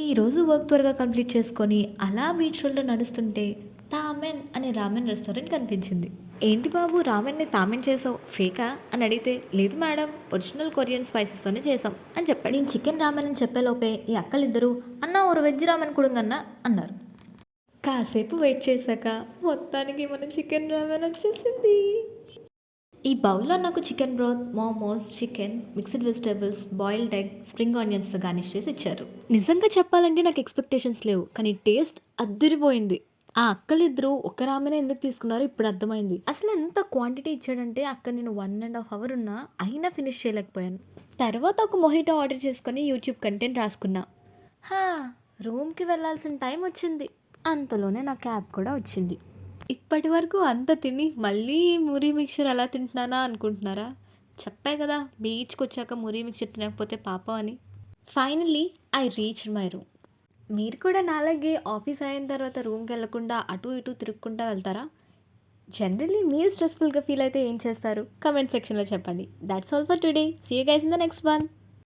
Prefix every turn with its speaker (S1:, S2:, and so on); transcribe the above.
S1: ఈరోజు వర్క్ త్వరగా కంప్లీట్ చేసుకొని అలా బీచ్ రోడ్లో నడుస్తుంటే తామెన్ అనే రామెన్ రెస్టారెంట్ కనిపించింది. ఏంటి బాబు రామెన్ని తామెన్ చేసావు ఫేకా అని అడిగితే, లేదు మేడం ఒరిజినల్ కొరియన్ స్పైసెస్తోనే చేసాం అని చెప్పాడు. నేను చికెన్ రామెన్ అని చెప్పేలోపే ఈ అక్కలిద్దరూ అన్నా ఒక వెజ్ రామెన్ కుడుంగన్నా అన్నారు. కాసేపు వెయిట్ చేశాక మొత్తానికి మన చికెన్ రామెన్ వచ్చేసింది. ఈ బౌల్లో నాకు chicken broth, momos, chicken, mixed vegetables, boiled egg, spring ఆనియన్స్తో గార్నిష్ చేసి ఇచ్చారు. నిజంగా చెప్పాలంటే నాకు ఎక్స్పెక్టేషన్స్ లేవు, కానీ టేస్ట్ అద్దిరిపోయింది. ఆ అక్కలిద్దరూ ఒక రామెనే ఎందుకు తీసుకున్నారో ఇప్పుడు అర్థమైంది. అసలు ఎంత క్వాంటిటీ ఇచ్చాడంటే అక్కడ నేను 1.5 hours ఉన్నా అయినా ఫినిష్ చేయలేకపోయాను. తర్వాత ఒక మొహిటో ఆర్డర్ చేసుకొని యూట్యూబ్ కంటెంట్ రాసుకున్నా. హా, రూమ్కి వెళ్ళాల్సిన టైం వచ్చింది. అంతలోనే నా క్యాబ్ కూడా వచ్చింది. ఇప్పటి వరకు అంత తిని మళ్ళీ మురి మిక్చర్ అలా తింటున్నానా అనుకుంటున్నారా? చెప్పా కదా బీచ్కి వచ్చాక మురి మిక్చర్ తినకపోతే పాపం అని. Finally I reach my room. మీరు కూడా నాలాగే ఆఫీస్ అయిన తర్వాత రూమ్కి వెళ్ళకుండా అటు ఇటు తిరుక్కుంటా వెళ్తారా? జనరల్లీ మీరు స్ట్రెస్ఫుల్గా ఫీల్ అయితే ఏం చేస్తారు? కమెంట్ సెక్షన్లో చెప్పండి. That's all for today. See you guys in the next one.